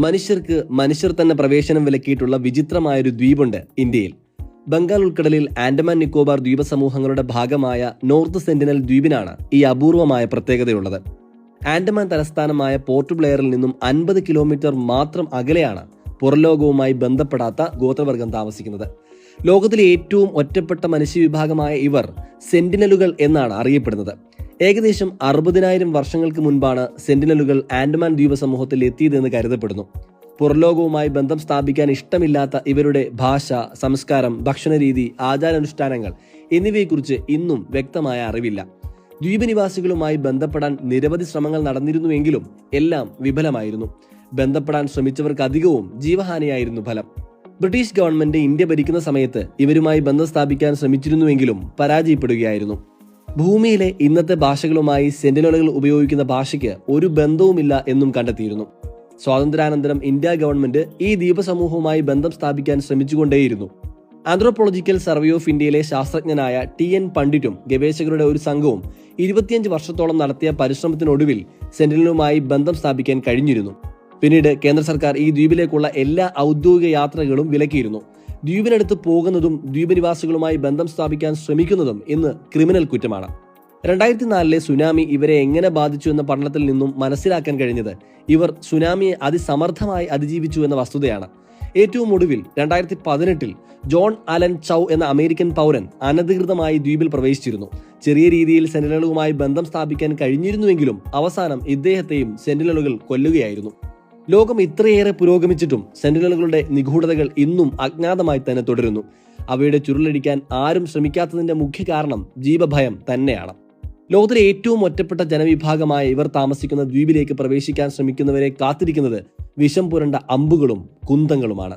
മനുഷ്യർ തന്നെ പ്രവേശനം വിലക്കിയിട്ടുള്ള വിചിത്രമായൊരു ദ്വീപുണ്ട് ഇന്ത്യയിൽ. ബംഗാൾ ഉൾക്കടലിൽ ആൻഡമാൻ നിക്കോബാർ ദ്വീപ സമൂഹങ്ങളുടെ ഭാഗമായ നോർത്ത് സെന്റിനൽ ദ്വീപിനാണ് ഈ അപൂർവമായ പ്രത്യേകതയുള്ളത്. ആൻഡമാൻ തലസ്ഥാനമായ പോർട്ട് ബ്ലെയറിൽ നിന്നും 50 കിലോമീറ്റർ മാത്രം അകലെയാണ് പുറംലോകവുമായി ബന്ധപ്പെടാത്ത ഗോത്രവർഗം താമസിക്കുന്നത്. ലോകത്തിലെ ഏറ്റവും ഒറ്റപ്പെട്ട മനുഷ്യവിഭാഗമായ ഇവർ സെന്റിനലുകൾ എന്നാണ് അറിയപ്പെടുന്നത്. ഏകദേശം 60,000 വർഷങ്ങൾക്ക് മുൻപാണ് സെന്റിനലുകൾ ആൻഡമാൻ ദ്വീപ സമൂഹത്തിൽ എത്തിയതെന്ന് കരുതപ്പെടുന്നു. പുറംലോകവുമായി ബന്ധം സ്ഥാപിക്കാൻ ഇഷ്ടമില്ലാത്ത ഇവരുടെ ഭാഷ, സംസ്കാരം, ഭക്ഷണരീതി, ആചാരാനുഷ്ഠാനങ്ങൾ എന്നിവയെക്കുറിച്ച് ഇന്നും വ്യക്തമായ അറിവില്ല. ദ്വീപ് നിവാസികളുമായി ബന്ധപ്പെടാൻ നിരവധി ശ്രമങ്ങൾ നടന്നിരുന്നുവെങ്കിലും എല്ലാം വിഫലമായിരുന്നു. ബന്ധപ്പെടാൻ ശ്രമിച്ചവർക്ക് അധികവും ജീവഹാനിയായിരുന്നു ഫലം. ബ്രിട്ടീഷ് ഗവൺമെന്റ് ഇന്ത്യ ഭരിക്കുന്ന സമയത്ത് ഇവരുമായി ബന്ധം സ്ഥാപിക്കാൻ ശ്രമിച്ചിരുന്നുവെങ്കിലും പരാജയപ്പെടുകയായിരുന്നു. ഭൂമിയിലെ ഇന്നത്തെ ഭാഷകളുമായി സെന്റിനലുകൾ ഉപയോഗിക്കുന്ന ഭാഷയ്ക്ക് ഒരു ബന്ധവുമില്ല എന്നും കണ്ടെത്തിയിരുന്നു. സ്വാതന്ത്ര്യാനന്തരം ഇന്ത്യ ഗവൺമെന്റ് ഈ ദ്വീപ സമൂഹവുമായി ബന്ധം സ്ഥാപിക്കാൻ ശ്രമിച്ചുകൊണ്ടേയിരുന്നു. ആന്ത്രോപോളജിക്കൽ സർവേ ഓഫ് ഇന്ത്യയിലെ ശാസ്ത്രജ്ഞനായ TN പണ്ഡിറ്റും ഗവേഷകരുടെ ഒരു സംഘവും 25 വർഷത്തോളം നടത്തിയ പരിശ്രമത്തിനൊടുവിൽ സെന്റിനലുമായി ബന്ധം സ്ഥാപിക്കാൻ കഴിഞ്ഞിരുന്നു. പിന്നീട് കേന്ദ്ര സർക്കാർ ഈ ദ്വീപിലേക്കുള്ള എല്ലാ ഔദ്യോഗിക യാത്രകളും വിലക്കിയിരുന്നു. ദ്വീപിനടുത്ത് പോകുന്നതും ദ്വീപ് നിവാസികളുമായി ബന്ധം സ്ഥാപിക്കാൻ ശ്രമിക്കുന്നതും ഇന്ന് ക്രിമിനൽ കുറ്റമാണ്. 2004 സുനാമി ഇവരെ എങ്ങനെ ബാധിച്ചു എന്ന പഠനത്തിൽ നിന്നും മനസ്സിലാക്കാൻ കഴിഞ്ഞത് ഇവർ സുനാമിയെ അതിസമർത്ഥമായി അതിജീവിച്ചു എന്ന വസ്തുതയാണ്. ഏറ്റവും ഒടുവിൽ 2018 ജോൺ അലൻ ചൗ എന്ന അമേരിക്കൻ പൗരൻ അനധികൃതമായി ദ്വീപിൽ പ്രവേശിച്ചിരുന്നു. ചെറിയ രീതിയിൽ സെന്റിനലുകളുമായി ബന്ധം സ്ഥാപിക്കാൻ കഴിഞ്ഞിരുന്നുവെങ്കിലും അവസാനം ഇദ്ദേഹത്തെയും സെന്റിനലുകൾ കൊല്ലുകയായിരുന്നു. ലോകം ഇത്രയേറെ പുരോഗമിച്ചിട്ടും സെന്റിനലുകളുടെ നിഗൂഢതകൾ ഇന്നും അജ്ഞാതമായി തന്നെ തുടരുന്നു. അവയുടെ ചുരുളടിക്കാൻ ആരും ശ്രമിക്കാത്തതിന്റെ മുഖ്യ കാരണം ജീവഭയം തന്നെയാണ്. ലോകത്തിലെ ഏറ്റവും ഒറ്റപ്പെട്ട ജനവിഭാഗമായ ഇവർ താമസിക്കുന്ന ദ്വീപിലേക്ക് പ്രവേശിക്കാൻ ശ്രമിക്കുന്നവരെ കാത്തിരിക്കുന്നത് വിഷം പുരണ്ട അമ്പുകളും കുന്തങ്ങളുമാണ്.